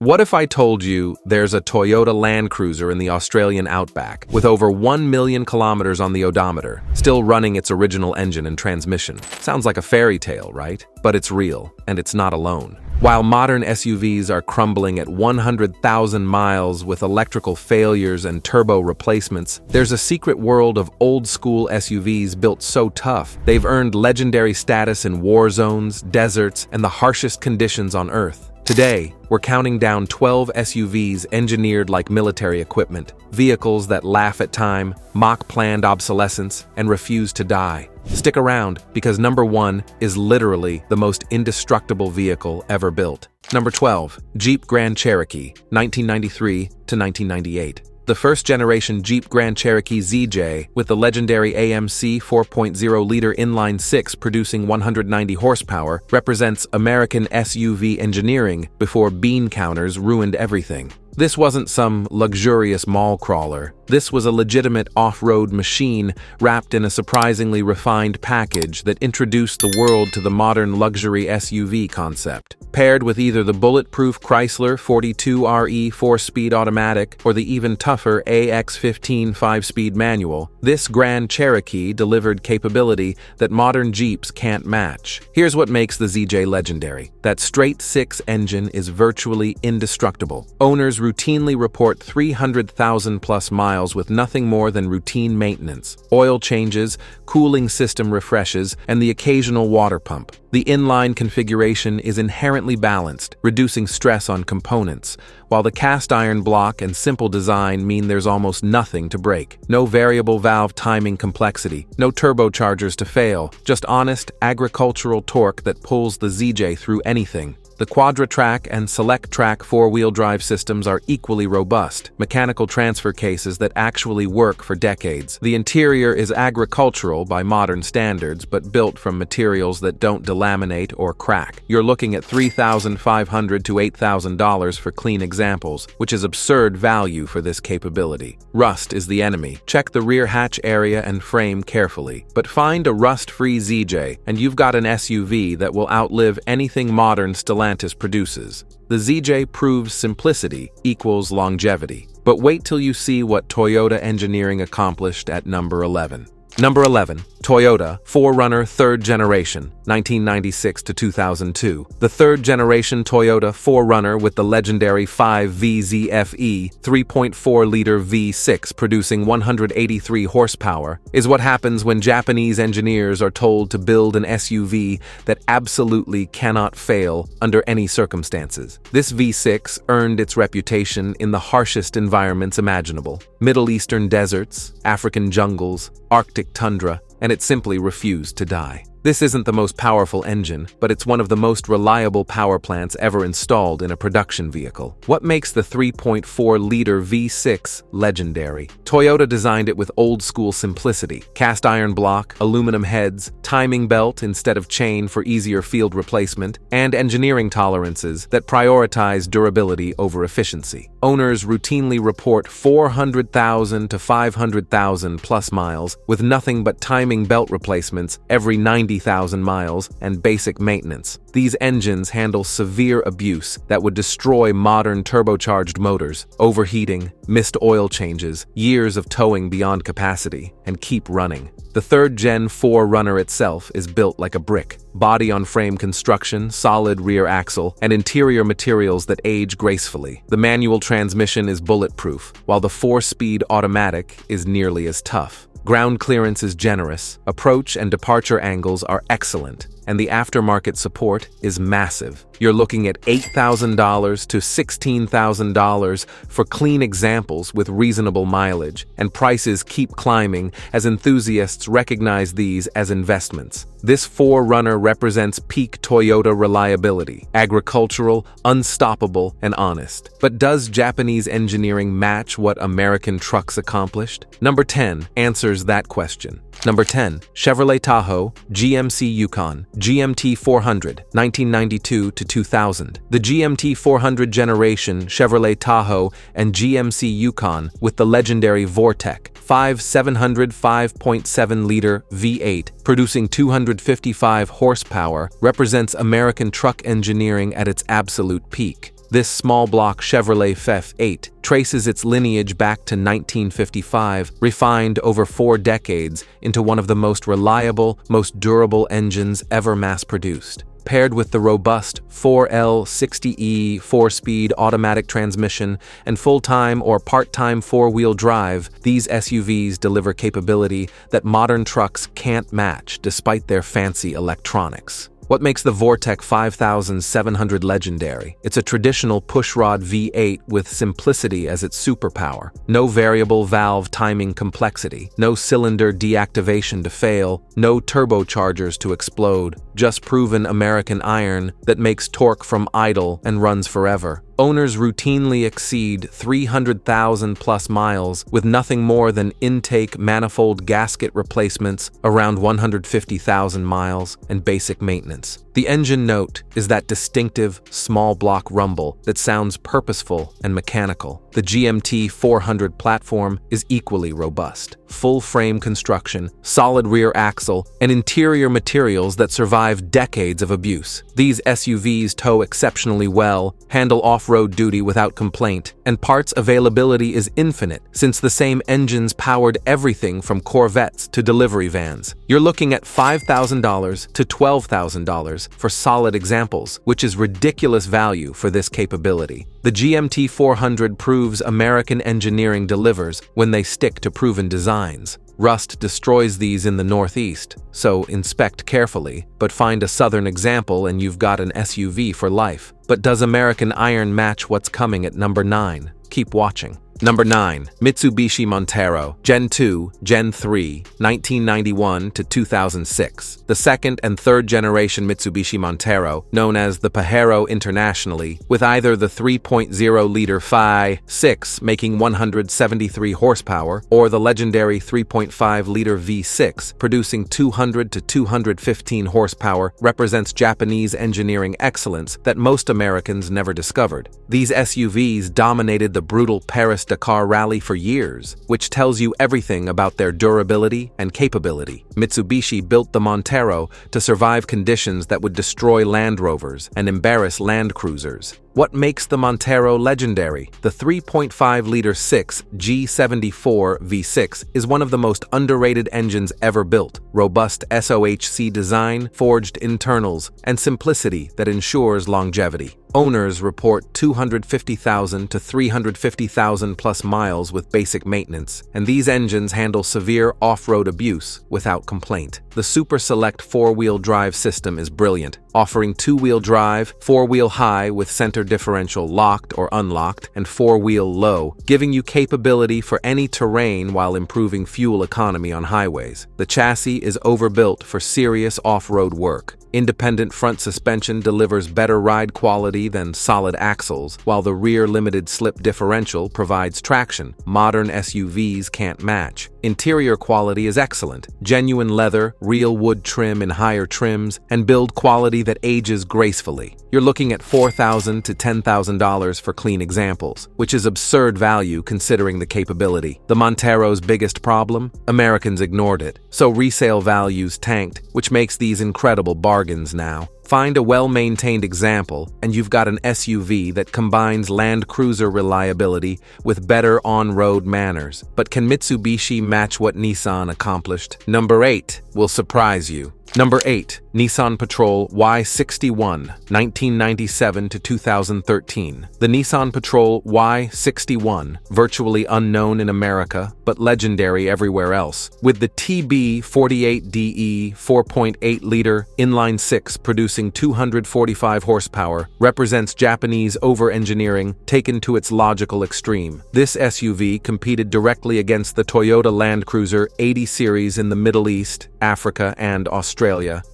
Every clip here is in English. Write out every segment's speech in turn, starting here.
What if I told you there's a Toyota Land Cruiser in the Australian outback with over 1 million kilometers on the odometer, still running its original engine and transmission? Sounds like a fairy tale, right? But it's real, and it's not alone. While modern SUVs are crumbling at 100,000 miles with electrical failures and turbo replacements, there's a secret world of old-school SUVs built so tough, they've earned legendary status in war zones, deserts, and the harshest conditions on Earth. Today, we're counting down 12 SUVs engineered like military equipment, vehicles that laugh at time, mock planned obsolescence, and refuse to die. Stick around, because number 1 is literally the most indestructible vehicle ever built. Number 12, Jeep Grand Cherokee, 1993 to 1998. The first-generation Jeep Grand Cherokee XJ, with the legendary AMC 4.0-liter inline-six producing 190 horsepower, represents American SUV engineering before bean counters ruined everything. This wasn't some luxurious mall crawler. This was a legitimate off-road machine wrapped in a surprisingly refined package that introduced the world to the modern luxury SUV concept. Paired with either the bulletproof Chrysler 42RE 4-speed automatic or the even tougher AX15 5-speed manual, this Grand Cherokee delivered capability that modern Jeeps can't match. Here's what makes the XJ legendary. That straight-six engine is virtually indestructible. Owners routinely report 300,000-plus miles with nothing more than routine maintenance, oil changes, cooling system refreshes, and the occasional water pump. The inline configuration is inherently balanced, reducing stress on components, while the cast iron block and simple design mean there's almost nothing to break. No variable valve timing complexity, no turbochargers to fail, just honest agricultural torque that pulls the XJ through anything. The Quadra-Track and Select-Track four-wheel drive systems are equally robust, mechanical transfer cases that actually work for decades. The interior is agricultural by modern standards, but built from materials that don't delaminate or crack. You're looking at $3,500 to $8,000 for clean examples, which is absurd value for this capability. Rust is the enemy. Check the rear hatch area and frame carefully, but find a rust-free XJ, and you've got an SUV that will outlive anything modern Stellantis produces. The XJ proves simplicity equals longevity. But wait till you see what Toyota engineering accomplished at number 11. Number 11. Toyota 4Runner 3rd Generation, 1996 to 2002. The 3rd generation Toyota 4Runner with the legendary 5VZFE 3.4-liter V6 producing 183 horsepower is what happens when Japanese engineers are told to build an SUV that absolutely cannot fail under any circumstances. This V6 earned its reputation in the harshest environments imaginable: Middle Eastern deserts, African jungles, Arctic tundra, and it simply refused to die. This isn't the most powerful engine, but it's one of the most reliable power plants ever installed in a production vehicle. What makes the 3.4-liter V6 legendary? Toyota designed it with old-school simplicity: cast iron block, aluminum heads, timing belt instead of chain for easier field replacement, and engineering tolerances that prioritize durability over efficiency. Owners routinely report 400,000 to 500,000 plus miles with nothing but timing belt replacements every 90,000 miles and basic maintenance. These engines handle severe abuse that would destroy modern turbocharged motors, overheating, missed oil changes, years of towing beyond capacity, and keep running. The 3rd Gen 4Runner itself is built like a brick. Body-on-frame construction, solid rear axle, and interior materials that age gracefully. The manual transmission is bulletproof, while the 4-speed automatic is nearly as tough. Ground clearance is generous, approach and departure angles are excellent, and the aftermarket support is massive. You're looking at $8,000 to $16,000 for clean examples with reasonable mileage, and prices keep climbing as enthusiasts recognize these as investments. This 4Runner represents peak Toyota reliability: agricultural, unstoppable, and honest. But does Japanese engineering match what American trucks accomplished? Number 10 answers that question. Number 10. Chevrolet Tahoe, GMC Yukon, GMT 400, 1992 to 2000. The GMT 400 generation Chevrolet Tahoe and GMC Yukon with the legendary Vortec 700 5.7-liter V8 producing 255 horsepower represents American truck engineering at its absolute peak. This small-block Chevrolet F8 traces its lineage back to 1955, refined over 4 decades into one of the most reliable, most durable engines ever mass-produced. Paired with the robust 4L60E 4-speed automatic transmission and full-time or part-time 4-wheel drive, these SUVs deliver capability that modern trucks can't match despite their fancy electronics. What makes the Vortec 5700 legendary? It's a traditional pushrod V8 with simplicity as its superpower. No variable valve timing complexity, no cylinder deactivation to fail, no turbochargers to explode, just proven American iron that makes torque from idle and runs forever. Owners routinely exceed 300,000 plus miles with nothing more than intake manifold gasket replacements, around 150,000 miles, and basic maintenance. The engine note is that distinctive, small block rumble that sounds purposeful and mechanical. The GMT 400 platform is equally robust. Full frame construction, solid rear axle, and interior materials that survive decades of abuse. These SUVs tow exceptionally well, handle off-road duty without complaint, and parts availability is infinite since the same engines powered everything from Corvettes to delivery vans. You're looking at $5,000 to $12,000 for solid examples, which is ridiculous value for this capability. The GMT 400 proves American engineering delivers when they stick to proven designs. Rust destroys these in the Northeast, so inspect carefully, but find a southern example and you've got an SUV for life. But does American iron match what's coming at number 9? Keep watching. Number 9. Mitsubishi Montero, Gen 2, Gen 3, 1991 to 2006. The second and third generation Mitsubishi Montero, known as the Pajero internationally, with either the 3.0-liter V6 making 173 horsepower or the legendary 3.5-liter V6 producing 200 to 215 horsepower, represents Japanese engineering excellence that most Americans never discovered. These SUVs dominated the brutal Paris-Dakar rally for years, which tells you everything about their durability and capability. Mitsubishi built the Montero to survive conditions that would destroy Land Rovers and embarrass Land Cruisers. What makes the Montero legendary? The 3.5-liter 6 G74 V6 is one of the most underrated engines ever built. Robust SOHC design, forged internals, and simplicity that ensures longevity. Owners report 250,000 to 350,000 plus miles with basic maintenance, and these engines handle severe off-road abuse without complaint. The Super Select 4-wheel drive system is brilliant, offering 2-wheel drive, 4-wheel high with center differential locked or unlocked, and 4-wheel low, giving you capability for any terrain while improving fuel economy on highways. The chassis is overbuilt for serious off-road work. Independent front suspension delivers better ride quality than solid axles, while the rear limited slip differential provides traction modern SUVs can't match. Interior quality is excellent. Genuine leather, real wood trim in higher trims, and build quality that ages gracefully. You're looking at $4,000 to $10,000 for clean examples, which is absurd value considering the capability. The Montero's biggest problem? Americans ignored it, so resale values tanked, which makes these incredible bargains now. Find a well-maintained example, and you've got an SUV that combines Land Cruiser reliability with better on-road manners. But can Mitsubishi match what Nissan accomplished? Number 8 will surprise you. Number 8. Nissan Patrol Y61, 1997 to 2013. The Nissan Patrol Y61, virtually unknown in America, but legendary everywhere else. With the TB48DE 4.8-liter inline-six producing 245 horsepower, represents Japanese over-engineering taken to its logical extreme. This SUV competed directly against the Toyota Land Cruiser 80 series in the Middle East, Africa, and Australia,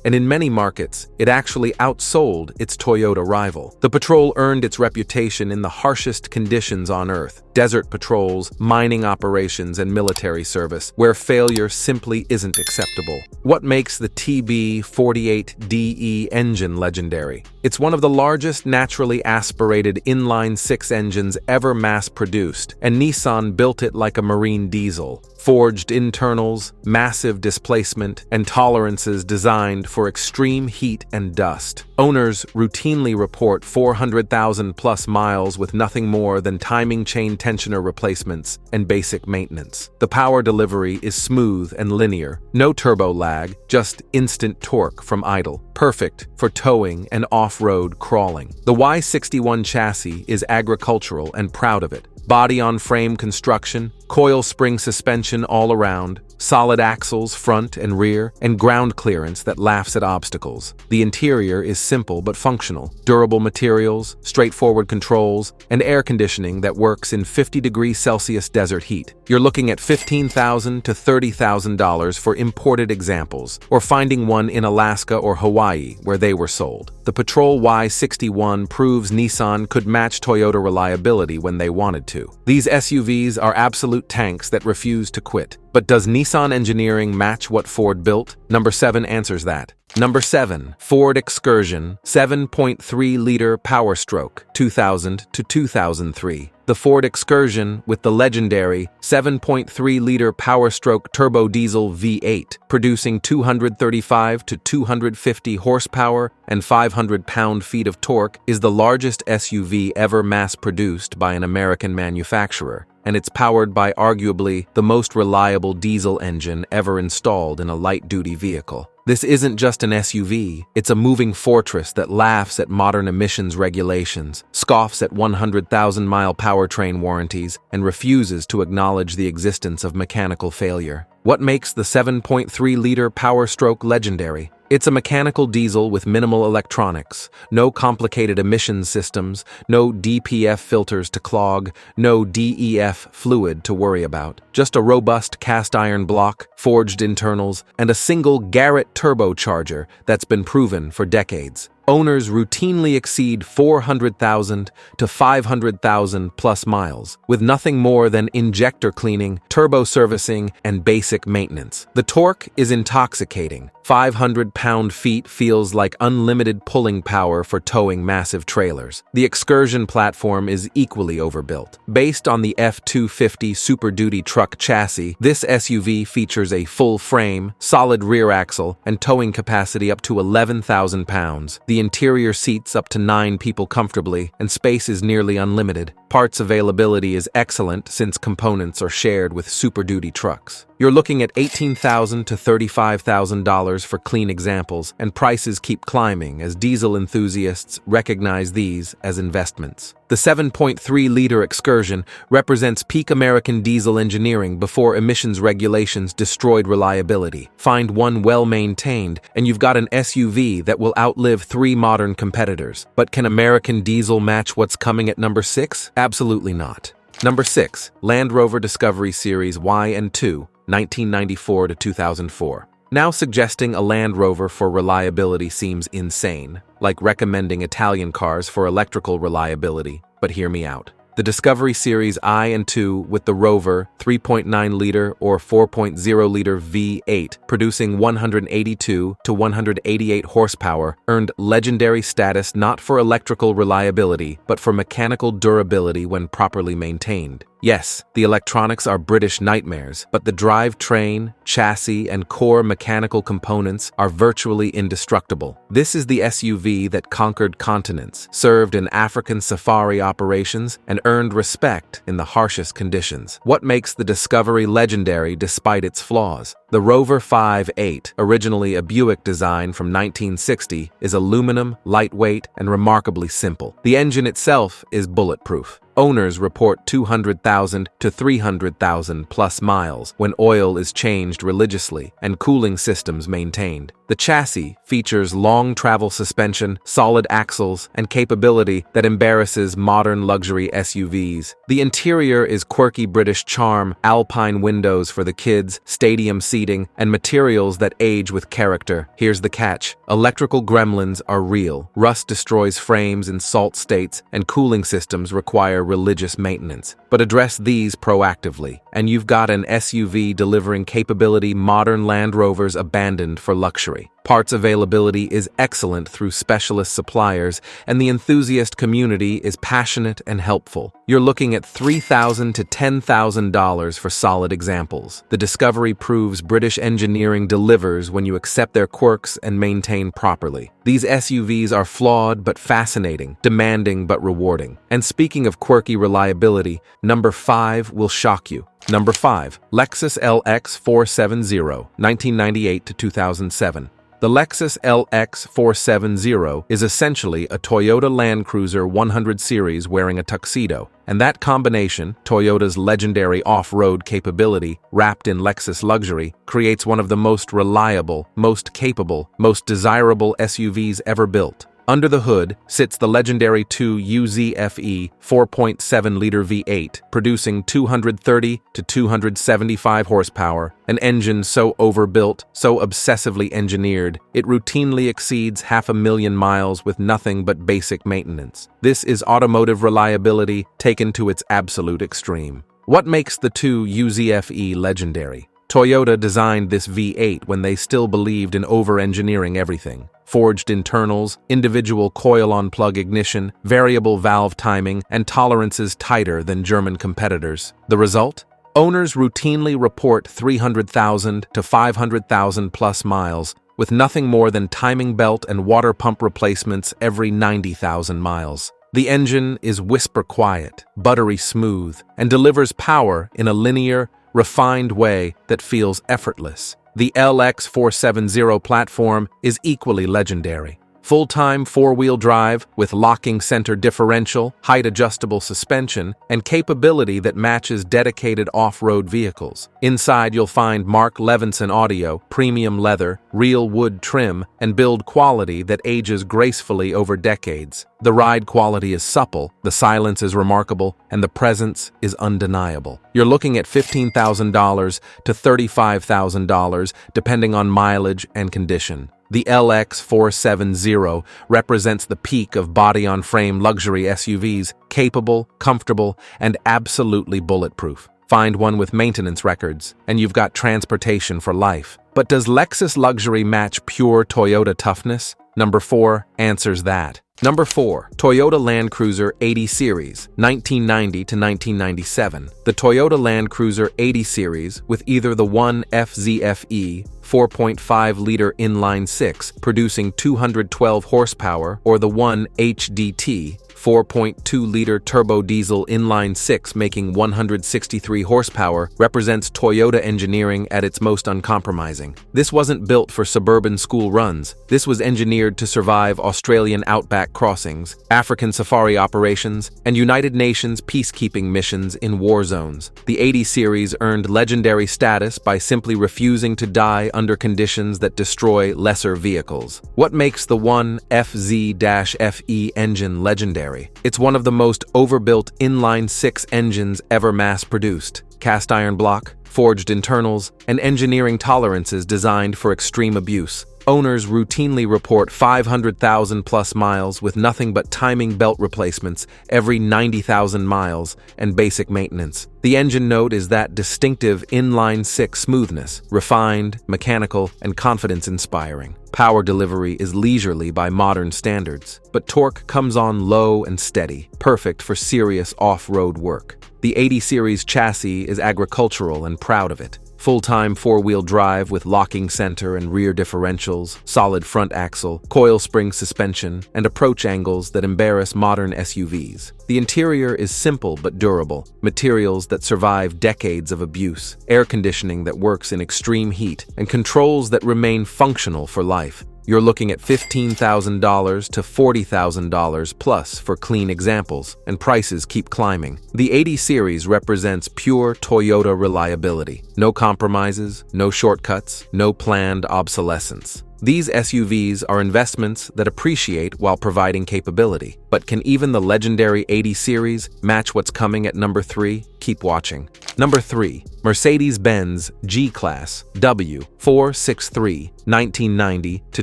and in many markets, it actually outsold its Toyota rival. The Patrol earned its reputation in the harshest conditions on Earth: desert patrols, mining operations, and military service, where failure simply isn't acceptable. What makes the TB48DE engine legendary? It's one of the largest naturally aspirated inline-six engines ever mass-produced, and Nissan built it like a marine diesel. forged internals, massive displacement, and tolerances designed for extreme heat and dust. Owners routinely report 400,000 plus miles with nothing more than timing chain tensioner replacements and basic maintenance. The power delivery is smooth and linear, no turbo lag, just instant torque from idle. Perfect for towing and off-road crawling. The Y61 chassis is agricultural and proud of it. Body-on-frame construction, coil spring suspension all around, solid axles front and rear, and ground clearance that laughs at obstacles. The interior is simple but functional. Durable materials, straightforward controls, and air conditioning that works in 50 degrees Celsius desert heat. You're looking at $15,000 to $30,000 for imported examples, or finding one in Alaska or Hawaii where they were sold. The Patrol Y61 proves Nissan could match Toyota reliability when they wanted to. These SUVs are absolute tanks that refuse to quit. But does Nissan engineering match what Ford built? Number 7 answers that. Number 7. Ford Excursion 7.3-liter Power Stroke 2000 to 2003. The Ford Excursion, with the legendary 7.3-liter Power Stroke turbo diesel V8, producing 235 to 250 horsepower and 500 pound-feet of torque, is the largest SUV ever mass-produced by an American manufacturer, and it's powered by arguably the most reliable diesel engine ever installed in a light-duty vehicle. This isn't just an SUV, it's a moving fortress that laughs at modern emissions regulations, scoffs at 100,000-mile powertrain warranties, and refuses to acknowledge the existence of mechanical failure. What makes the 7.3-liter Power Stroke legendary? It's a mechanical diesel with minimal electronics, no complicated emissions systems, no DPF filters to clog, no DEF fluid to worry about. Just a robust cast-iron block, forged internals, and a single Garrett turbocharger that's been proven for decades. Owners routinely exceed 400,000 to 500,000 plus miles, with nothing more than injector cleaning, turbo servicing, and basic maintenance. The torque is intoxicating. 500 pound-feet feels like unlimited pulling power for towing massive trailers. The Excursion platform is equally overbuilt. Based on the F-250 Super Duty truck chassis, this SUV features a full frame, solid rear axle, and towing capacity up to 11,000 pounds. The interior seats up to 9 people comfortably, and space is nearly unlimited. Parts availability is excellent since components are shared with Super Duty trucks. You're looking at $18,000 to $35,000 for clean examples, and prices keep climbing as diesel enthusiasts recognize these as investments. The 7.3-liter Excursion represents peak American diesel engineering before emissions regulations destroyed reliability. Find one well-maintained, and you've got an SUV that will outlive 3 modern competitors. But can American diesel match what's coming at number 6? Absolutely not. Number 6. Land Rover Discovery Series Y&2, 1994 to 2004. Now suggesting a Land Rover for reliability seems insane, like recommending Italian cars for electrical reliability, but hear me out. The Discovery Series I&2 with the Rover 3.9-liter or 4.0-liter V8 producing 182 to 188 horsepower earned legendary status not for electrical reliability but for mechanical durability when properly maintained. Yes, the electronics are British nightmares, but the drivetrain, chassis, and core mechanical components are virtually indestructible. This is the SUV that conquered continents, served in African safari operations, and earned respect in the harshest conditions. What makes the Discovery legendary despite its flaws? The Rover 5.8, originally a Buick design from 1960, is aluminum, lightweight, and remarkably simple. The engine itself is bulletproof. Owners report 200,000 to 300,000 plus miles when oil is changed religiously and cooling systems maintained. The chassis features long travel suspension, solid axles, and capability that embarrasses modern luxury SUVs. The interior is quirky British charm, alpine windows for the kids, stadium seating, and materials that age with character. Here's the catch. Electrical gremlins are real. Rust destroys frames in salt states, and cooling systems require religious maintenance. But address these proactively, and you've got an SUV delivering capability modern Land Rovers abandoned for luxury. luxury. Parts availability is excellent through specialist suppliers, and the enthusiast community is passionate and helpful. You're looking at $3,000 to $10,000 for solid examples. The Discovery proves British engineering delivers when you accept their quirks and maintain properly. These SUVs are flawed but fascinating, demanding but rewarding. And speaking of quirky reliability, number 5 will shock you. Number 5, Lexus LX470, 1998 to 2007. The Lexus LX470 is essentially a Toyota Land Cruiser 100 series wearing a tuxedo, and that combination, Toyota's legendary off-road capability wrapped in Lexus luxury, creates one of the most reliable, most capable, most desirable SUVs ever built. Under the hood sits the legendary 2UZFE 4.7-liter V8, producing 230 to 275 horsepower, an engine so overbuilt, so obsessively engineered, it routinely exceeds 500,000 miles with nothing but basic maintenance. This is automotive reliability taken to its absolute extreme. What makes the 2UZFE legendary? Toyota designed this V8 when they still believed in over-engineering everything. Forged internals, individual coil-on-plug ignition, variable valve timing, and tolerances tighter than German competitors. The result? Owners routinely report 300,000 to 500,000 plus miles, with nothing more than timing belt and water pump replacements every 90,000 miles. The engine is whisper quiet, buttery smooth, and delivers power in a linear, refined way that feels effortless. The LX470 platform is equally legendary. Full-time four-wheel drive with locking center differential, height-adjustable suspension, and capability that matches dedicated off-road vehicles. Inside you'll find Mark Levinson audio, premium leather, real wood trim, and build quality that ages gracefully over decades. The ride quality is supple, the silence is remarkable, and the presence is undeniable. You're looking at $15,000 to $35,000 depending on mileage and condition. The LX470 represents the peak of body-on-frame luxury SUVs, capable, comfortable, and absolutely bulletproof. Find one with maintenance records, and you've got transportation for life. But does Lexus luxury match pure Toyota toughness? Number 4 answers that. Number 4, Toyota Land Cruiser 80 Series, 1990 to 1997. The Toyota Land Cruiser 80 Series, with either the 1FZFE 4.5-liter inline-six producing 212 horsepower or the 1HDT 4.2-liter turbo diesel inline-six making 163 horsepower, represents Toyota engineering at its most uncompromising. This wasn't built for suburban school runs. This was engineered to survive Australian outback crossings, African safari operations, and United Nations peacekeeping missions in war zones. The 80 series earned legendary status by simply refusing to die under conditions that destroy lesser vehicles. What makes the 1FZ-FE engine legendary? It's one of the most overbuilt inline-six engines ever mass-produced. Cast iron block, forged internals, and engineering tolerances designed for extreme abuse. Owners routinely report 500,000 plus miles with nothing but timing belt replacements every 90,000 miles and basic maintenance. The engine note is that distinctive inline-six smoothness, refined, mechanical, and confidence-inspiring. Power delivery is leisurely by modern standards, but torque comes on low and steady, perfect for serious off-road work. The 80 series chassis is agricultural and proud of it. Full-time four-wheel drive with locking center and rear differentials, solid front axle, coil spring suspension, and approach angles that embarrass modern SUVs. The interior is simple but durable, materials that survive decades of abuse, air conditioning that works in extreme heat, and controls that remain functional for life. You're looking at $15,000 to $40,000 plus for clean examples, and prices keep climbing. The 80 series represents pure Toyota reliability. No compromises, no shortcuts, no planned obsolescence. These SUVs are investments that appreciate while providing capability. But can even the legendary 80 series match what's coming at number 3? Keep watching. Number 3, Mercedes-Benz G-Class W463, 1990 to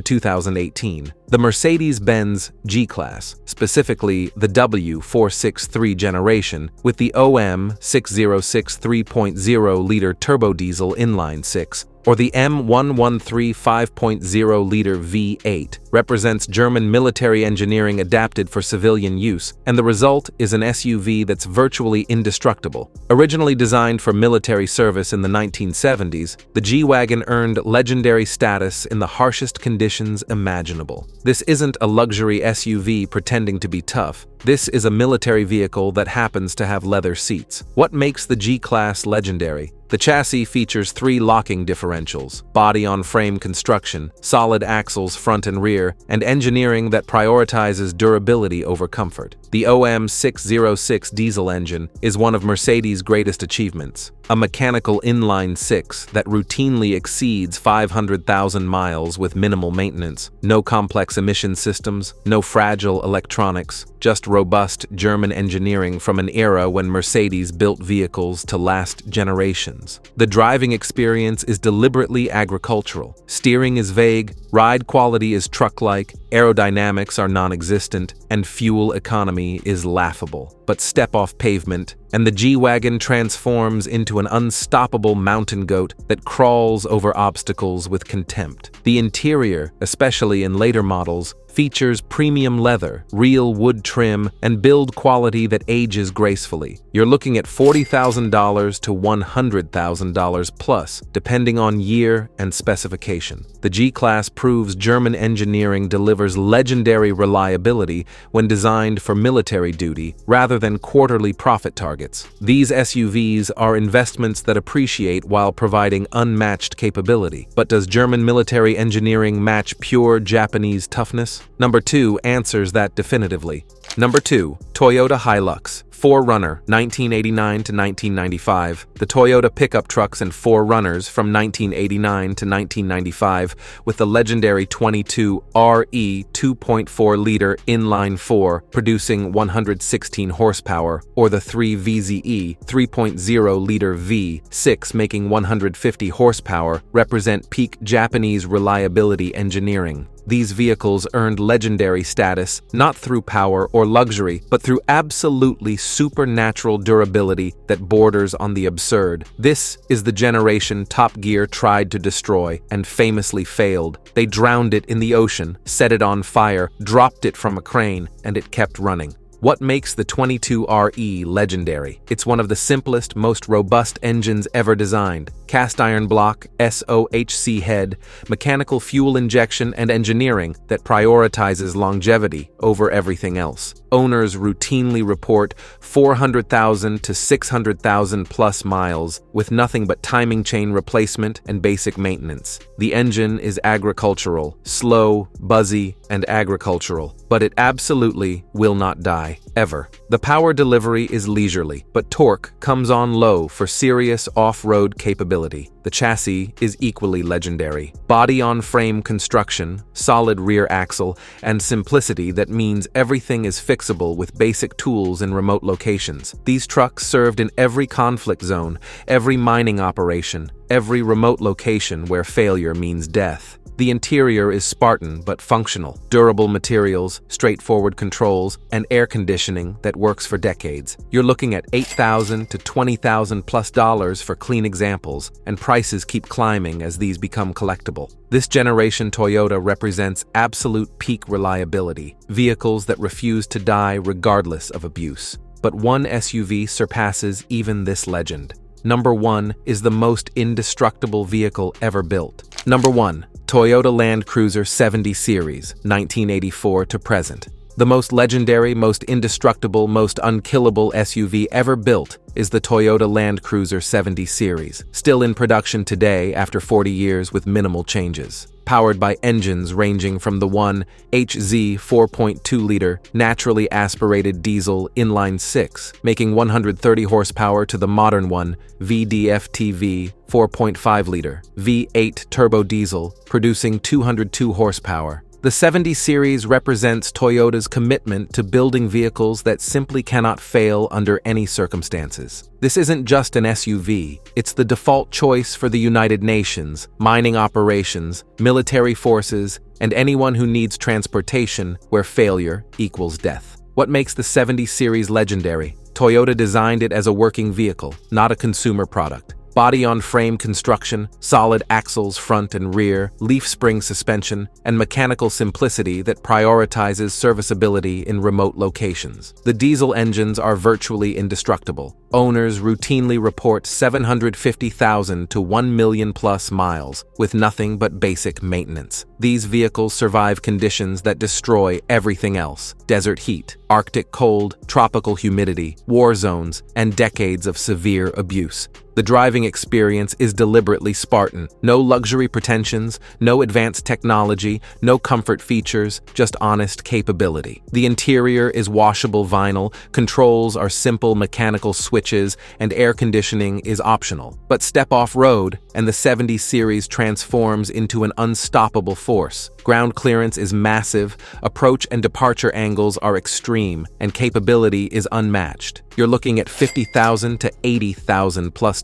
2018. The Mercedes-Benz G-Class, specifically the W463 generation, with the OM 6063.0-liter turbo diesel inline-six, or the M113 5.0-liter V8 represents German military engineering adapted for civilian use, and the result is an SUV that's virtually indestructible. Originally designed for military service in the 1970s, the G-Wagon earned legendary status in the harshest conditions imaginable. This isn't a luxury SUV pretending to be tough. This is a military vehicle that happens to have leather seats. What makes the G-Class legendary? The chassis features 3 locking differentials, body-on-frame construction, solid axles front and rear, and engineering that prioritizes durability over comfort. The OM606 diesel engine is one of Mercedes' greatest achievements, a mechanical inline-six that routinely exceeds 500,000 miles with minimal maintenance. No complex emission systems, no fragile electronics, just robust German engineering from an era when Mercedes built vehicles to last generations. The driving experience is deliberately agricultural. Steering is vague, ride quality is truck-like, aerodynamics are non-existent, and fuel economy is laughable. But step off pavement, and the G-Wagon transforms into an unstoppable mountain goat that crawls over obstacles with contempt. The interior, especially in later models, features premium leather, real wood trim, and build quality that ages gracefully. You're looking at $40,000 to $100,000 plus, depending on year and specification. The G-Class proves German engineering delivers legendary reliability when designed for military duty rather than quarterly profit targets. These SUVs are investments that appreciate while providing unmatched capability. But does German military engineering match pure Japanese toughness? Number 2 answers that definitively. Number 2, Toyota Hilux, 4Runner, 1989 to 1995. The Toyota pickup trucks and 4Runners from 1989 to 1995 with the legendary 22 RE 2.4-liter inline-4 producing 116 horsepower, or the 3 VZE 3.0-liter V6 making 150 horsepower represent peak Japanese reliability engineering. These vehicles earned legendary status not through power or luxury, but through absolutely supernatural durability that borders on the absurd. This is the generation Top Gear tried to destroy and famously failed. They drowned it in the ocean, set it on fire, dropped it from a crane, and it kept running. What makes the 22RE legendary? It's one of the simplest, most robust engines ever designed. Cast iron block, SOHC head, mechanical fuel injection, and engineering that prioritizes longevity over everything else. Owners routinely report 400,000 to 600,000 plus miles with nothing but timing chain replacement and basic maintenance. The engine is agricultural, slow, buzzy, and agricultural, but it absolutely will not die, ever. The power delivery is leisurely, but torque comes on low for serious off-road capability. The chassis is equally legendary. Body-on-frame construction, solid rear axle, and simplicity that means everything is fixable with basic tools in remote locations. These trucks served in every conflict zone, every mining operation, every remote location where failure means death. The interior is Spartan but functional. Durable materials, straightforward controls, and air conditioning that works for decades. You're looking at $8,000 to $20,000 plus for clean examples, and prices keep climbing as these become collectible. This generation Toyota represents absolute peak reliability, vehicles that refuse to die regardless of abuse. But one SUV surpasses even this legend. Number 1 is the most indestructible vehicle ever built. Number 1. Toyota Land Cruiser 70 Series, 1984 to present. The most legendary, most indestructible, most unkillable SUV ever built is the Toyota Land Cruiser 70 Series, still in production today after 40 years with minimal changes. Powered by engines ranging from the 1HZ 4.2-liter naturally aspirated diesel inline-six, making 130 horsepower, to the modern one VDF-TV 4.5-liter V8 turbo diesel, producing 202 horsepower. The 70 Series represents Toyota's commitment to building vehicles that simply cannot fail under any circumstances. This isn't just an SUV, it's the default choice for the United Nations, mining operations, military forces, and anyone who needs transportation where failure equals death. What makes the 70 Series legendary? Toyota designed it as a working vehicle, not a consumer product. Body-on-frame construction, solid axles front and rear, leaf spring suspension, and mechanical simplicity that prioritizes serviceability in remote locations. The diesel engines are virtually indestructible. Owners routinely report 750,000 to 1 million plus miles with nothing but basic maintenance. These vehicles survive conditions that destroy everything else: desert heat, Arctic cold, tropical humidity, war zones, and decades of severe abuse. The driving experience is deliberately Spartan. No luxury pretensions, no advanced technology, no comfort features, just honest capability. The interior is washable vinyl, controls are simple mechanical switches, and air conditioning is optional. But step off-road, and the 70 series transforms into an unstoppable force. Ground clearance is massive, approach and departure angles are extreme, and capability is unmatched. You're looking at $50,000 to $80,000 plus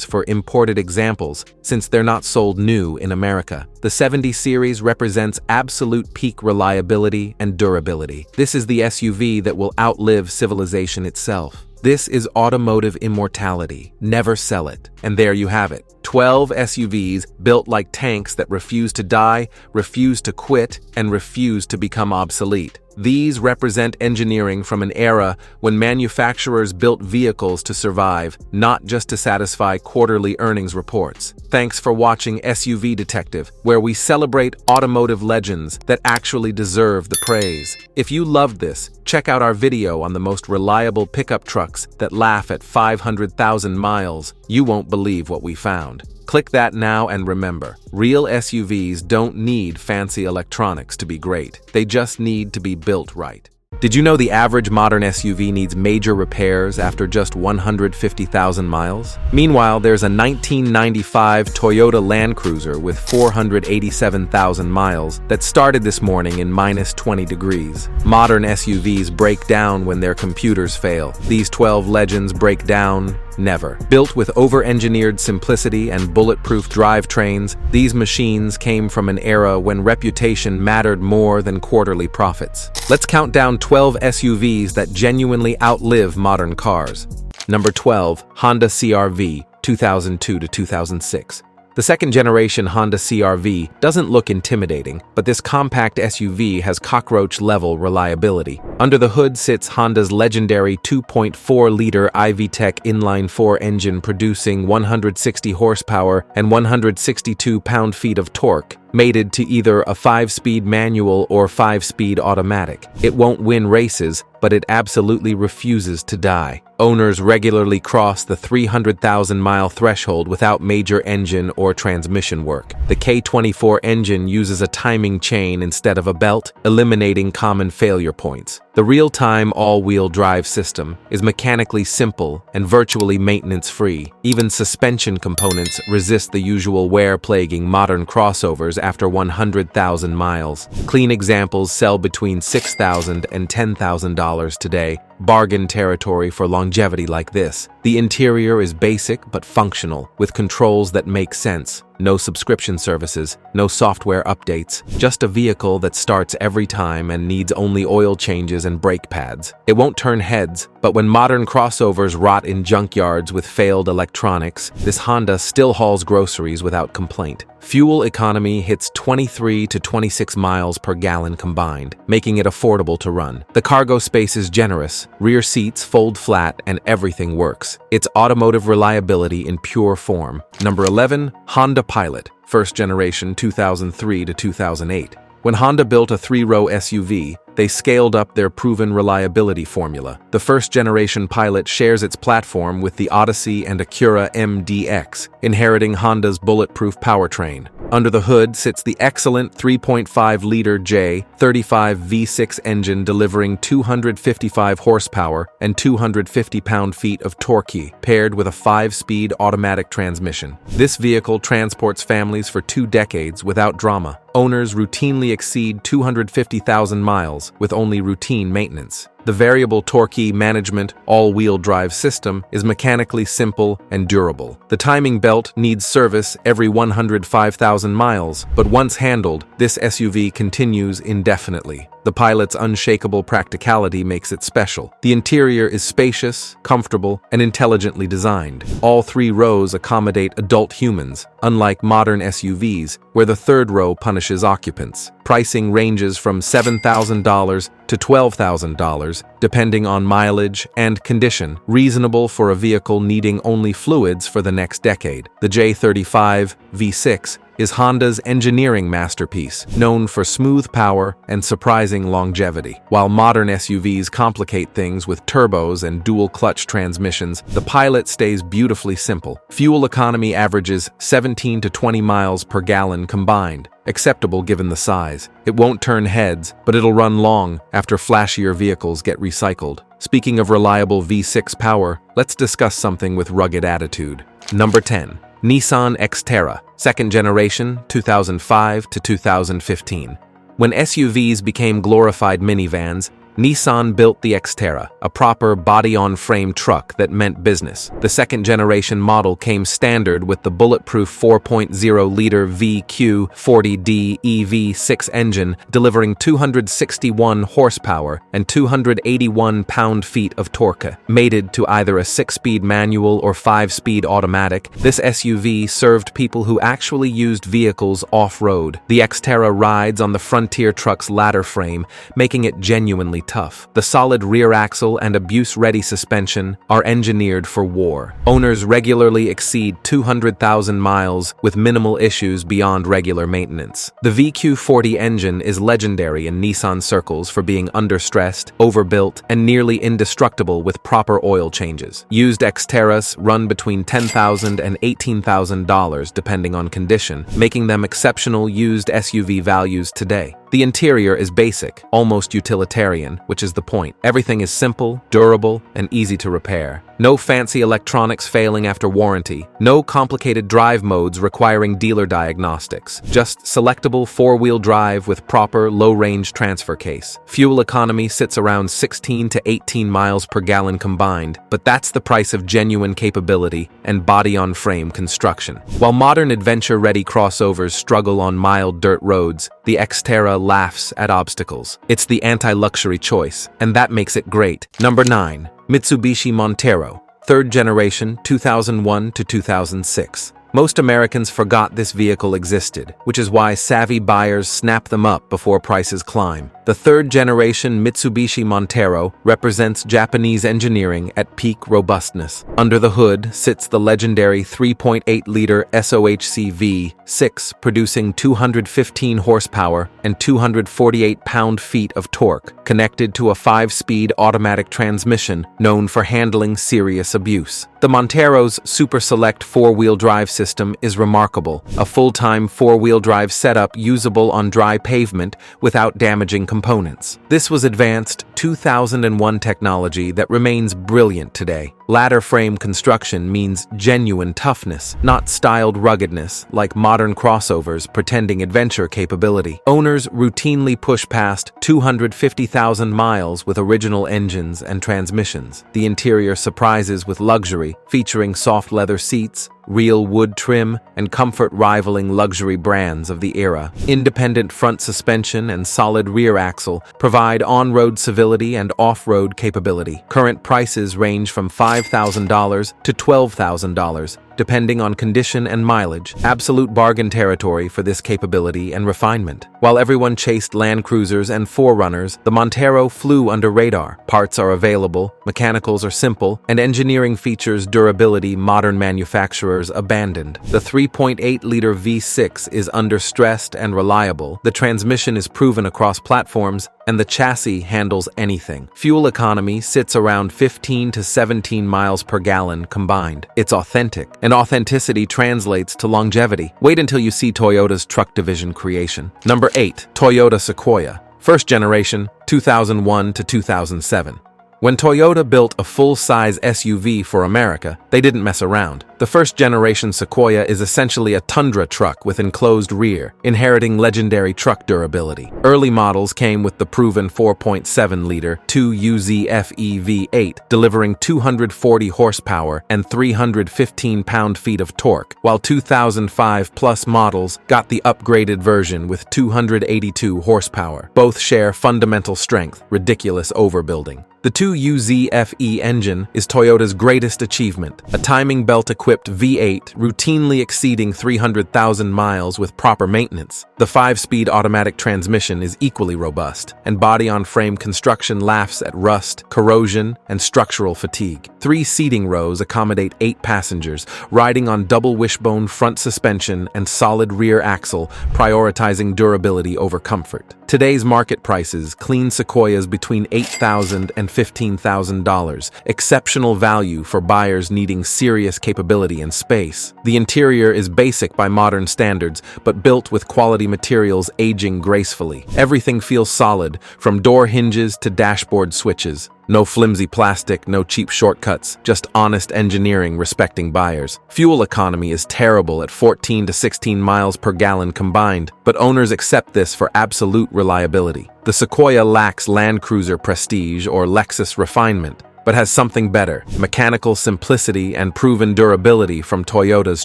for imported examples, since they're not sold new in America. The 70 series represents absolute peak reliability and durability. This is the SUV that will outlive civilization itself. This is automotive immortality. Never sell it. And there you have it. 12 SUVs built like tanks that refuse to die, refuse to quit, and refuse to become obsolete. These represent engineering from an era when manufacturers built vehicles to survive, not just to satisfy quarterly earnings reports. Thanks for watching SUV Detective, where we celebrate automotive legends that actually deserve the praise. If you loved this, check out our video on the most reliable pickup trucks that laugh at 500,000 miles. You won't believe what we found. Click that now, and remember, real SUVs don't need fancy electronics to be great. They just need to be built right. Did you know the average modern SUV needs major repairs after just 150,000 miles? Meanwhile, there's a 1995 Toyota Land Cruiser with 487,000 miles that started this morning in minus 20 degrees. Modern SUVs break down when their computers fail. These 12 legends break down never. Built with over-engineered simplicity and bulletproof drivetrains, these machines came from an era when reputation mattered more than quarterly profits. Let's count down 12 SUVs that genuinely outlive modern cars. Number 12, Honda CR-V, 2002 to 2006. The second-generation Honda CR-V doesn't look intimidating, but this compact SUV has cockroach-level reliability. Under the hood sits Honda's legendary 2.4-liter iVTEC inline-4 engine producing 160 horsepower and 162 pound-feet of torque, mated to either a 5-speed manual or 5-speed automatic. It won't win races, but it absolutely refuses to die. Owners regularly cross the 300,000-mile threshold without major engine or transmission work. The K24 engine uses a timing chain instead of a belt, eliminating common failure points. The real-time all-wheel drive system is mechanically simple and virtually maintenance-free. Even suspension components resist the usual wear plaguing modern crossovers after 100,000 miles. Clean examples sell between $6,000 and $10,000 today. Bargain territory for longevity like this. The interior is basic but functional, with controls that make sense. No subscription services, no software updates, just a vehicle that starts every time and needs only oil changes and brake pads. It won't turn heads, but when modern crossovers rot in junkyards with failed electronics, this Honda still hauls groceries without complaint. Fuel economy hits 23 to 26 miles per gallon combined, making it affordable to run. The cargo space is generous, rear seats fold flat, and everything works. It's automotive reliability in pure form. Number 11, Honda Pilot, first generation 2003 to 2008. When Honda built a 3-row SUV, they scaled up their proven reliability formula. The first-generation Pilot shares its platform with the Odyssey and Acura MDX, inheriting Honda's bulletproof powertrain. Under the hood sits the excellent 3.5-liter J35 V6 engine delivering 255 horsepower and 250 pound-feet of torque, paired with a 5-speed automatic transmission. This vehicle transports families for 2 decades without drama. Owners routinely exceed 250,000 miles with only routine maintenance. The variable torque management all-wheel drive system is mechanically simple and durable. The timing belt needs service every 105,000 miles, but once handled, this SUV continues indefinitely. The pilot's unshakable practicality makes it special. The interior is spacious, comfortable, and intelligently designed. All 3 rows accommodate adult humans, unlike modern SUVs, where the 3rd row punishes occupants. Pricing ranges from $7,000 to $12,000, depending on mileage and condition, reasonable for a vehicle needing only fluids for the next decade. The J35 V6 is Honda's engineering masterpiece, known for smooth power and surprising longevity. While modern SUVs complicate things with turbos and dual-clutch transmissions, the Pilot stays beautifully simple. Fuel economy averages 17 to 20 miles per gallon combined, acceptable given the size. It won't turn heads, but it'll run long after flashier vehicles get recycled. Speaking of reliable V6 power, let's discuss something with rugged attitude. Number 10. Nissan Xterra, 2nd generation, 2005 to 2015. When SUVs became glorified minivans, Nissan built the Xterra, a proper body-on-frame truck that meant business. The 2nd generation model came standard with the Bulletproof 4.0-liter VQ40D EV6 engine, delivering 261 horsepower and 281 pound-feet of torque. Mated to either a 6-speed manual or 5-speed automatic, this SUV served people who actually used vehicles off-road. The Xterra rides on the Frontier truck's ladder frame, making it genuinely tough. The solid rear axle and abuse-ready suspension are engineered for war. Owners regularly exceed 200,000 miles with minimal issues beyond regular maintenance. The VQ40 engine is legendary in Nissan circles for being understressed, overbuilt, and nearly indestructible with proper oil changes. Used Xterras run between $10,000 and $18,000 depending on condition, making them exceptional used SUV values today. The interior is basic, almost utilitarian, which is the point. Everything is simple, durable, and easy to repair. No fancy electronics failing after warranty. No complicated drive modes requiring dealer diagnostics. Just selectable 4-wheel drive with proper low-range transfer case. Fuel economy sits around 16 to 18 miles per gallon combined, but that's the price of genuine capability and body-on-frame construction. While modern adventure-ready crossovers struggle on mild dirt roads, the Xterra laughs at obstacles. It's the anti-luxury choice, and that makes it great. Number 9. Mitsubishi Montero, 3rd generation, 2001 to 2006. Most Americans forgot this vehicle existed, which is why savvy buyers snap them up before prices climb. The 3rd generation Mitsubishi Montero represents Japanese engineering at peak robustness. Under the hood sits the legendary 3.8-liter SOHC V6, producing 215 horsepower and 248 pound-feet of torque, connected to a 5-speed automatic transmission known for handling serious abuse. The Montero's Super Select 4-wheel drive system is remarkable, a full-time 4-wheel drive setup usable on dry pavement without damaging components. This was advanced 2001 technology that remains brilliant today. Ladder frame construction means genuine toughness, not styled ruggedness like modern crossovers pretending adventure capability. Owners routinely push past 250,000 miles with original engines and transmissions. The interior surprises with luxury, featuring soft leather seats, real wood trim, and comfort rivaling luxury brands of the era. Independent front suspension and solid rear axle provide on-road civility and off-road capability. Current prices range from $5,000 to $12,000, depending on condition and mileage. Absolute bargain territory for this capability and refinement. While everyone chased Land Cruisers and 4Runners, the Montero flew under radar. Parts are available, mechanicals are simple, and engineering features durability modern manufacturers abandoned. The 3.8-liter V6 is understressed and reliable. The transmission is proven across platforms, and the chassis handles anything. Fuel economy sits around 15 to 17 miles per gallon combined. It's authentic, and authenticity translates to longevity. Wait until you see Toyota's truck division creation. Number 8. Toyota Sequoia, 1st generation, 2001 to 2007. When Toyota built a full-size SUV for America, they didn't mess around. The first-generation Sequoia is essentially a tundra truck with enclosed rear, inheriting legendary truck durability. Early models came with the proven 4.7-liter 2UZ-FE V8, delivering 240 horsepower and 315 pound-feet of torque, while 2005-plus models got the upgraded version with 282 horsepower. Both share fundamental strength, ridiculous overbuilding. The 2UZ-FE engine is Toyota's greatest achievement, a timing belt-equipped V8 routinely exceeding 300,000 miles with proper maintenance. The 5-speed automatic transmission is equally robust, and body-on-frame construction laughs at rust, corrosion, and structural fatigue. 3 seating rows accommodate 8 passengers, riding on double wishbone front suspension and solid rear axle, prioritizing durability over comfort. Today's market prices, clean Sequoias between $8,000 and $15,000, exceptional value for buyers needing serious capability and space. The interior is basic by modern standards, but built with quality materials aging gracefully. Everything feels solid, from door hinges to dashboard switches. No flimsy plastic, no cheap shortcuts, just honest engineering respecting buyers. Fuel economy is terrible at 14 to 16 miles per gallon combined, but owners accept this for absolute reliability. The Sequoia lacks Land Cruiser prestige or Lexus refinement, but has something better: mechanical simplicity and proven durability from Toyota's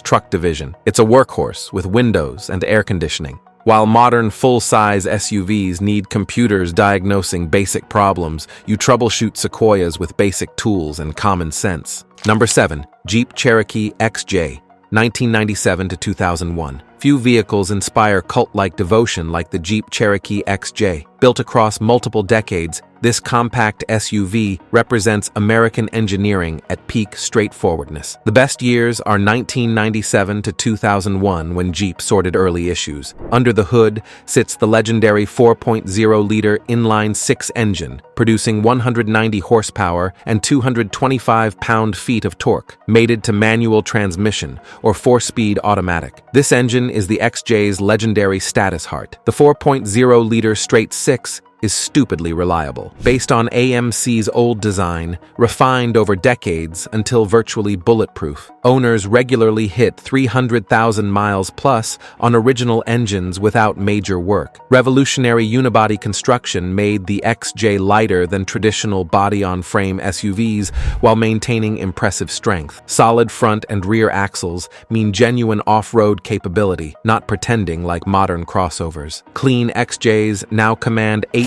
truck division. It's a workhorse with windows and air conditioning. While modern full-size SUVs need computers diagnosing basic problems, you troubleshoot Sequoias with basic tools and common sense. Number 7. Jeep Cherokee XJ, 1997 to 2001. Few vehicles inspire cult-like devotion like the Jeep Cherokee XJ. Built across multiple decades, this compact SUV represents American engineering at peak straightforwardness. The best years are 1997 to 2001 when Jeep sorted early issues. Under the hood sits the legendary 4.0-liter inline-6 engine, producing 190 horsepower and 225 pound-feet of torque, mated to manual transmission or 4-speed automatic. This engine is the XJ's legendary status heart. The 4.0-liter straight-six is stupidly reliable. Based on AMC's old design, refined over decades until virtually bulletproof, owners regularly hit 300,000 miles plus on original engines without major work. Revolutionary unibody construction made the XJ lighter than traditional body-on-frame SUVs while maintaining impressive strength. Solid front and rear axles mean genuine off-road capability, not pretending like modern crossovers. Clean XJs now command $8,000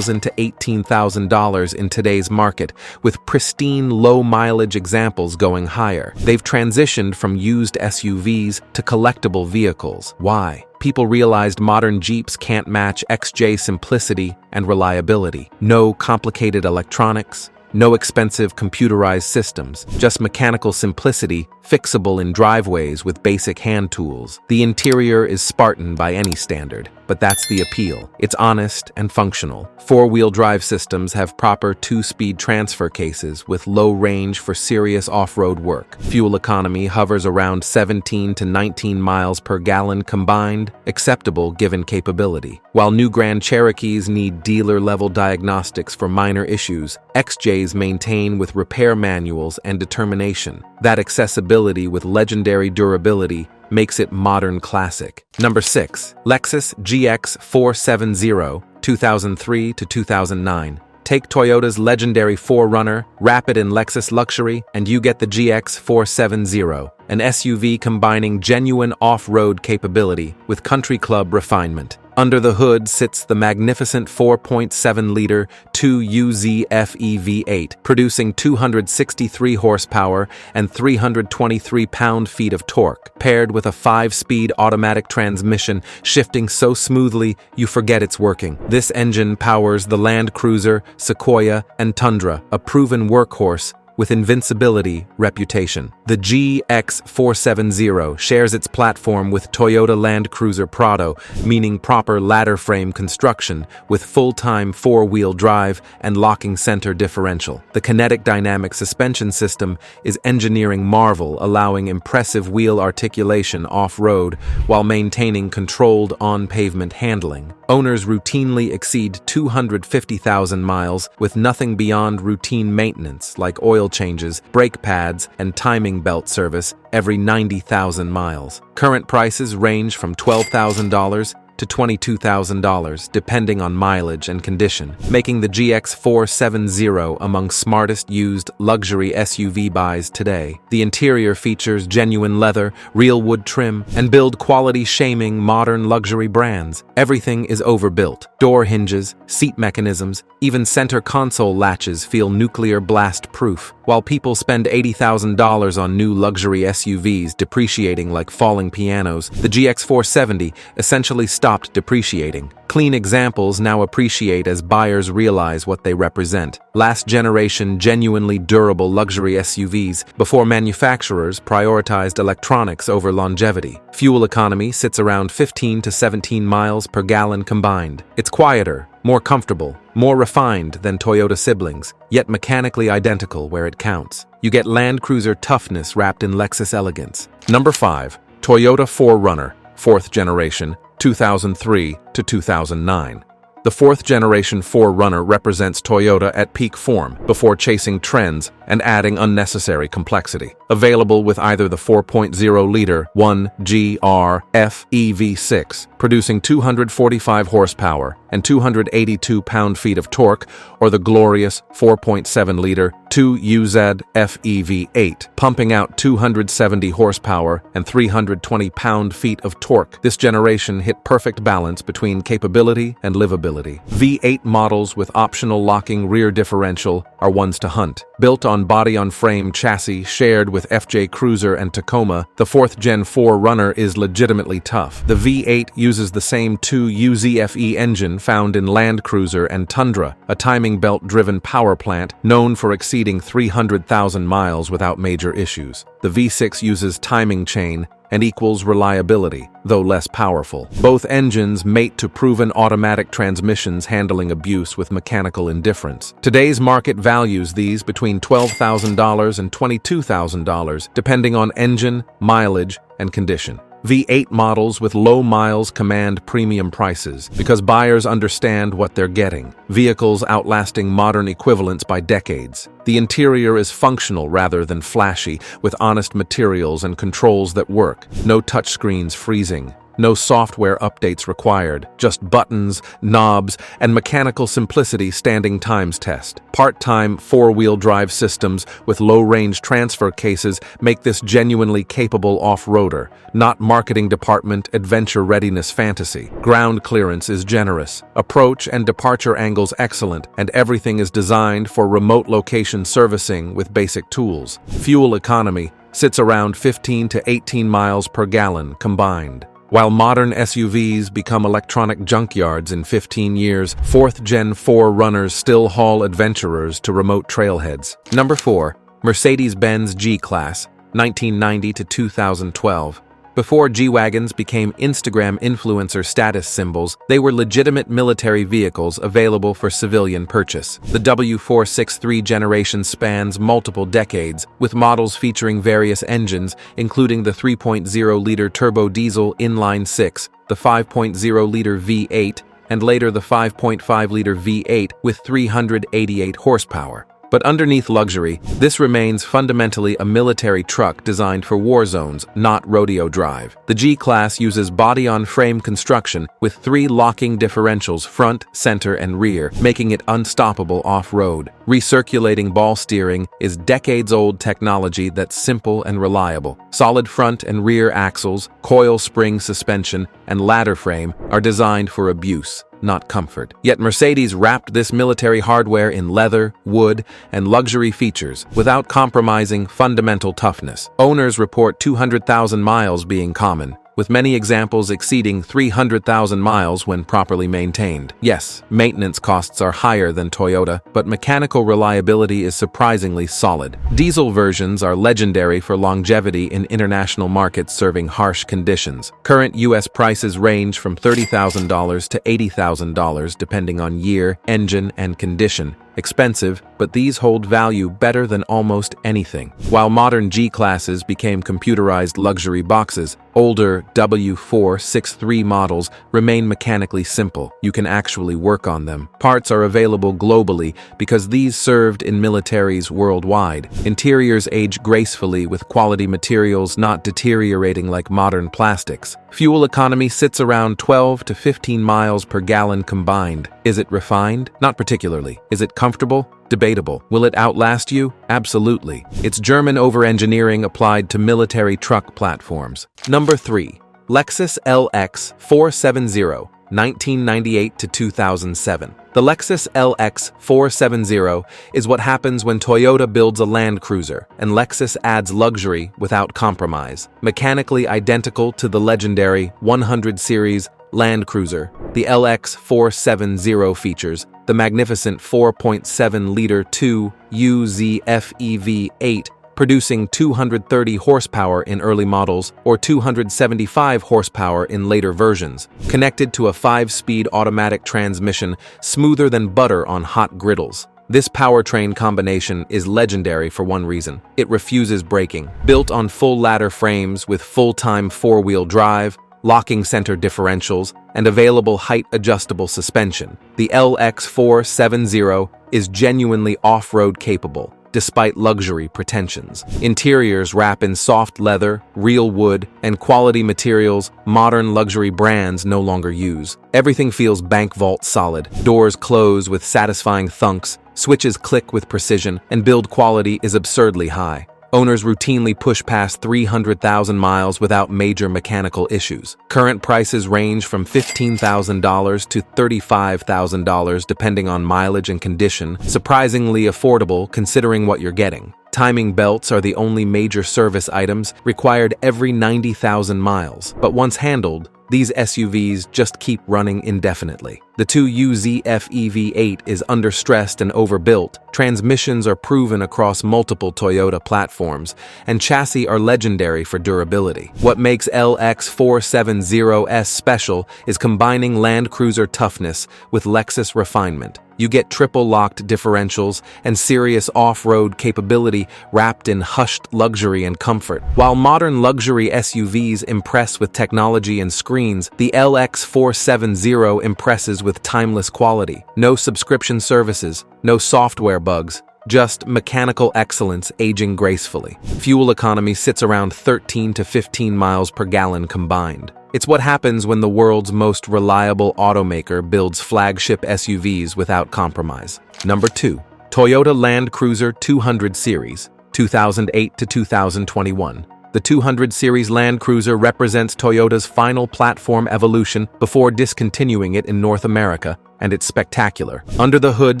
to $18,000 in today's market, with pristine low-mileage examples going higher. They've transitioned from used SUVs to collectible vehicles. Why? People realized modern Jeeps can't match XJ simplicity and reliability. No complicated electronics, no expensive computerized systems, just mechanical simplicity, fixable in driveways with basic hand tools. The interior is Spartan by any standard, but that's the appeal. It's honest and functional. 4-wheel drive systems have proper 2-speed transfer cases with low range for serious off-road work. Fuel economy hovers around 17 to 19 miles per gallon combined, acceptable given capability. While new Grand Cherokees need dealer-level diagnostics for minor issues, XJs maintain with repair manuals and determination. That accessibility with legendary durability makes it modern classic. Number 6. Lexus GX470, 2003 to 2009. Take Toyota's legendary 4Runner, wrap it in Lexus luxury, and you get the GX470, an SUV combining genuine off-road capability with country club refinement. Under the hood sits the magnificent 4.7-liter 2UZ-FE V8, producing 263 horsepower and 323 pound-feet of torque, paired with a 5-speed automatic transmission shifting so smoothly you forget it's working. This engine powers the Land Cruiser, Sequoia, and Tundra, a proven workhorse with invincibility reputation. The GX470 shares its platform with Toyota Land Cruiser Prado, meaning proper ladder frame construction with full-time four-wheel drive and locking center differential. The kinetic dynamic suspension system is engineering marvel, allowing impressive wheel articulation off-road while maintaining controlled on-pavement handling. Owners routinely exceed 250,000 miles with nothing beyond routine maintenance like oil changes, brake pads, and timing belt service every 90,000 miles. Current prices range from $12,000 to $22,000, depending on mileage and condition, making the GX470 among smartest used luxury SUV buys today. The interior features genuine leather, real wood trim, and build quality shaming modern luxury brands. Everything is overbuilt. Door hinges, seat mechanisms, even center console latches feel nuclear blast proof. While people spend $80,000 on new luxury SUVs depreciating like falling pianos, the GX470 essentially stopped depreciating. Clean examples now appreciate as buyers realize what they represent. Last-generation, genuinely durable luxury SUVs before manufacturers prioritized electronics over longevity. Fuel economy sits around 15 to 17 miles per gallon combined. It's quieter, more comfortable, more refined than Toyota siblings, yet mechanically identical where it counts. You get Land Cruiser toughness wrapped in Lexus elegance. Number 5. Toyota 4Runner, 4th generation, 2003 to 2009. The 4th generation 4Runner represents Toyota at peak form before chasing trends and adding unnecessary complexity. Available with either the 4.0-liter 1GR-F EV6, producing 245 horsepower and 282 pound-feet of torque, or the glorious 4.7-liter 2UZ FEV8, pumping out 270 horsepower and 320 pound-feet of torque. This generation hit perfect balance between capability and livability. V8 models with optional locking rear differential are ones to hunt. Built on body-on-frame chassis shared with FJ Cruiser and Tacoma, the 4th Gen 4Runner is legitimately tough. The V8 uses the same 2UZFE engine found in Land Cruiser and Tundra, a timing belt-driven power plant known for exceeding 300,000 miles without major issues. The V6 uses timing chain and equals reliability, though less powerful. Both engines mate to proven automatic transmissions handling abuse with mechanical indifference. Today's market values these between $12,000 and $22,000, depending on engine, mileage, and condition. V8 models with low miles command premium prices because buyers understand what they're getting. Vehicles outlasting modern equivalents by decades. The interior is functional rather than flashy, with honest materials and controls that work. No touchscreens freezing. No software updates required, just buttons, knobs, and mechanical simplicity standing time's test. Part-time four-wheel drive systems with low-range transfer cases make this genuinely capable off-roader, not marketing department adventure readiness fantasy. Ground clearance is generous, approach and departure angles excellent, and everything is designed for remote location servicing with basic tools. Fuel economy sits around 15 to 18 miles per gallon combined. While modern SUVs become electronic junkyards in 15 years, 4th Gen 4Runners still haul adventurers to remote trailheads. Number 4. Mercedes-Benz G-Class, 1990 to 2012. Before G-Wagons became Instagram influencer status symbols, they were legitimate military vehicles available for civilian purchase. The W463 generation spans multiple decades, with models featuring various engines, including the 3.0-liter turbo diesel inline-six, the 5.0-liter V8, and later the 5.5-liter V8 with 388 horsepower. But underneath luxury, this remains fundamentally a military truck designed for war zones, not rodeo drive. The G-Class uses body-on-frame construction with 3 locking differentials front, center, and rear, making it unstoppable off-road. Recirculating ball steering is decades-old technology that's simple and reliable. Solid front and rear axles, coil spring suspension, and ladder frame are designed for abuse, not comfort. Yet Mercedes wrapped this military hardware in leather, wood, and luxury features without compromising fundamental toughness. Owners report 200,000 miles being common, with many examples exceeding 300,000 miles when properly maintained. Yes, maintenance costs are higher than Toyota, but mechanical reliability is surprisingly solid. Diesel versions are legendary for longevity in international markets serving harsh conditions. Current U.S. prices range from $30,000 to $80,000 depending on year, engine, and condition. Expensive, but these hold value better than almost anything. While modern G-Classes became computerized luxury boxes, older W463 models remain mechanically simple. You can actually work on them. Parts are available globally because these served in militaries worldwide. Interiors age gracefully with quality materials not deteriorating like modern plastics. Fuel economy sits around 12 to 15 miles per gallon combined. Is it refined? Not particularly. Is it comfortable? Debatable. Will it outlast you? Absolutely. It's German over-engineering applied to military truck platforms. Number 3. Lexus LX470, 1998 to 2007. The Lexus LX470 is what happens when Toyota builds a Land Cruiser, and Lexus adds luxury without compromise. Mechanically identical to the legendary 100 series Land Cruiser, the LX470 features the magnificent 4.7-liter 2UZ FEV8, producing 230 horsepower in early models or 275 horsepower in later versions, connected to a 5-speed automatic transmission smoother than butter on hot griddles. This powertrain combination is legendary for one reason: it refuses braking. Built on full ladder frames with full-time 4-wheel drive, locking center differentials, and available height-adjustable suspension, the LX470 is genuinely off-road capable, despite luxury pretensions. Interiors wrap in soft leather, real wood, and quality materials modern luxury brands no longer use. Everything feels bank vault solid. Doors close with satisfying thunks, switches click with precision, and build quality is absurdly high. Owners routinely push past 300,000 miles without major mechanical issues. Current prices range from $15,000 to $35,000 depending on mileage and condition, surprisingly affordable considering what you're getting. Timing belts are the only major service items required every 90,000 miles, but once handled, these SUVs just keep running indefinitely. The 2UZ FEV8 is understressed and overbuilt, transmissions are proven across multiple Toyota platforms, and chassis are legendary for durability. What makes LX470S special is combining Land Cruiser toughness with Lexus refinement. You get triple-locked differentials and serious off-road capability wrapped in hushed luxury and comfort. While modern luxury SUVs impress with technology and screens, the LX470 impresses with timeless quality. No subscription services, no software bugs, just mechanical excellence aging gracefully. Fuel economy sits around 13 to 15 miles per gallon combined. It's what happens when the world's most reliable automaker builds flagship SUVs without compromise. Number 2. Toyota Land Cruiser 200 Series, 2008 to 2021. The 200 Series Land Cruiser represents Toyota's final platform evolution before discontinuing it in North America, and it's spectacular. Under the hood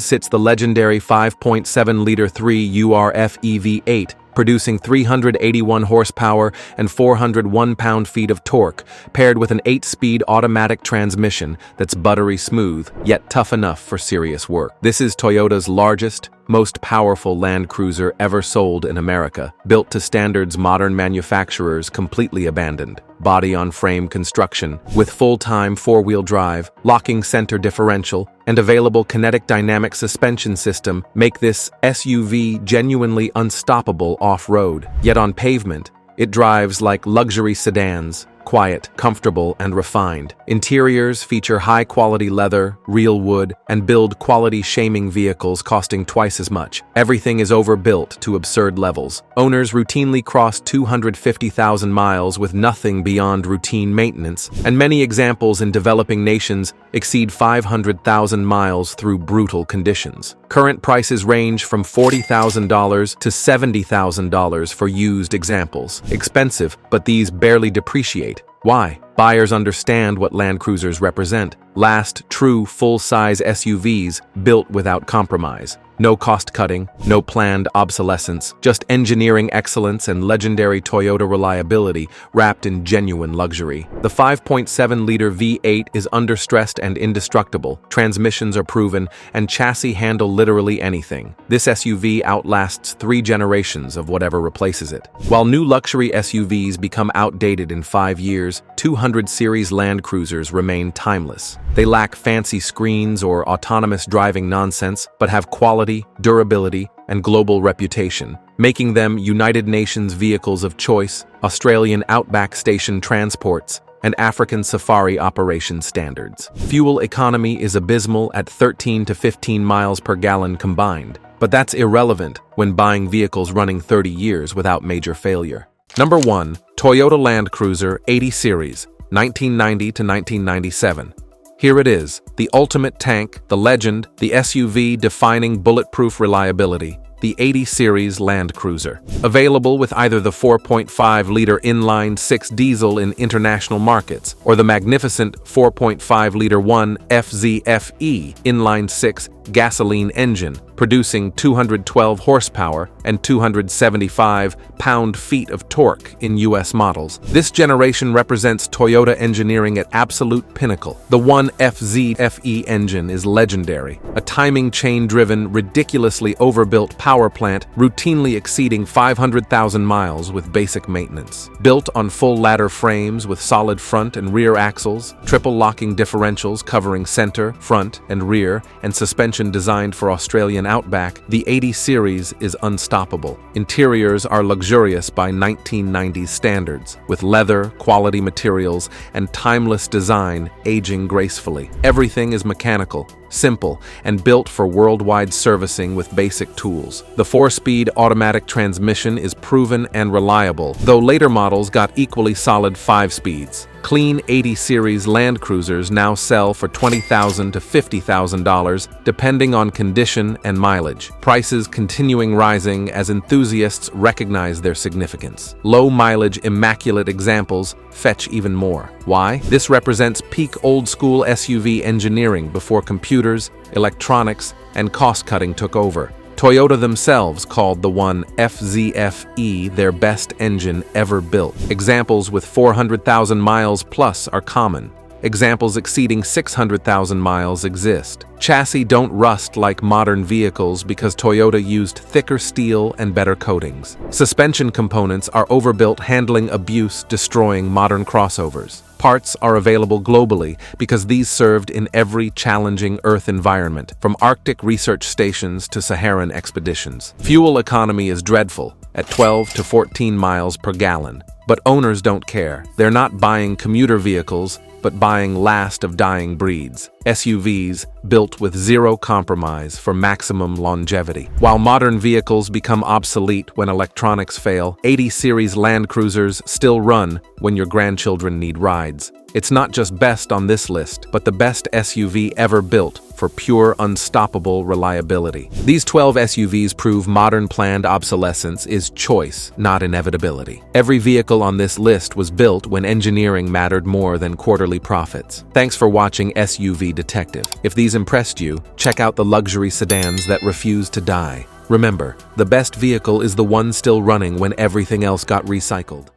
sits the legendary 5.7-liter 3UR FEV8, producing 381 horsepower and 401 pound-feet of torque, paired with an 8-speed automatic transmission that's buttery smooth, yet tough enough for serious work. This is Toyota's largest, most powerful Land Cruiser ever sold in America, built to standards modern manufacturers completely abandoned. Body-on-frame construction, with full-time 4-wheel drive, locking center differential, and available kinetic dynamic suspension system make this SUV genuinely unstoppable off-road. Yet on pavement, it drives like luxury sedans, quiet, comfortable, and refined. Interiors feature high-quality leather, real wood, and build-quality shaming vehicles costing twice as much. Everything is overbuilt to absurd levels. Owners routinely cross 250,000 miles with nothing beyond routine maintenance, and many examples in developing nations exceed 500,000 miles through brutal conditions. Current prices range from $40,000 to $70,000 for used examples. Expensive, but these barely depreciate. Why? Buyers understand what Land Cruisers represent: last, true, full-size SUVs built without compromise. No cost-cutting, no planned obsolescence, just engineering excellence and legendary Toyota reliability wrapped in genuine luxury. The 5.7-liter V8 is understressed and indestructible, transmissions are proven, and chassis handle literally anything. This SUV outlasts 3 generations of whatever replaces it. While new luxury SUVs become outdated in 5 years, 200 series Land Cruisers remain timeless. They lack fancy screens or autonomous driving nonsense, but have quality, durability, and global reputation, making them United Nations vehicles of choice, Australian Outback Station transports, and African safari operation standards. Fuel economy is abysmal at 13 to 15 miles per gallon combined, but that's irrelevant when buying vehicles running 30 years without major failure. Number 1. Toyota Land Cruiser 80 Series, 1990 to 1997. Here it is, the ultimate tank, the legend, the SUV defining bulletproof reliability, the 80 Series Land Cruiser. Available with either the 4.5-liter inline-6 diesel in international markets or the magnificent 4.5-liter 1FZ-FE inline-6 gasoline engine, producing 212 horsepower and 275 pound-feet of torque in U.S. models. This generation represents Toyota engineering at absolute pinnacle. The 1FZ-FE engine is legendary, a timing chain-driven, ridiculously overbuilt power plant routinely exceeding 500,000 miles with basic maintenance. Built on full ladder frames with solid front and rear axles, triple locking differentials covering center, front, and rear, and suspension designed for Australian Outback, the 80 Series is unstoppable. Interiors are luxurious by 1990s standards, with leather, quality materials, and timeless design aging gracefully. Everything is mechanical, simple, and built for worldwide servicing with basic tools. The 4-speed automatic transmission is proven and reliable, though later models got equally solid 5 speeds. Clean 80 Series Land Cruisers now sell for $20,000 to $50,000, depending on condition and mileage. Prices continuing rising as enthusiasts recognize their significance. Low-mileage, immaculate examples fetch even more. Why? This represents peak old-school SUV engineering before computers, electronics, and cost-cutting took over. Toyota themselves called the 1FZ-FE their best engine ever built. Examples with 400,000 miles plus are common. Examples exceeding 600,000 miles exist. Chassis don't rust like modern vehicles because Toyota used thicker steel and better coatings. Suspension components are overbuilt, handling abuse, destroying modern crossovers. Parts are available globally because these served in every challenging Earth environment, from Arctic research stations to Saharan expeditions. Fuel economy is dreadful, at 12 to 14 miles per gallon. But owners don't care. They're not buying commuter vehicles, but buying last of dying breeds. SUVs built with zero compromise for maximum longevity. While modern vehicles become obsolete when electronics fail, 80 Series Land Cruisers still run when your grandchildren need rides. It's not just best on this list, but the best SUV ever built for pure, unstoppable reliability. These 12 SUVs prove modern planned obsolescence is choice, not inevitability. Every vehicle on this list was built when engineering mattered more than quarterly profits. Thanks for watching SUV Detective. If these impressed you, check out the luxury sedans that refuse to die. Remember, the best vehicle is the one still running when everything else got recycled.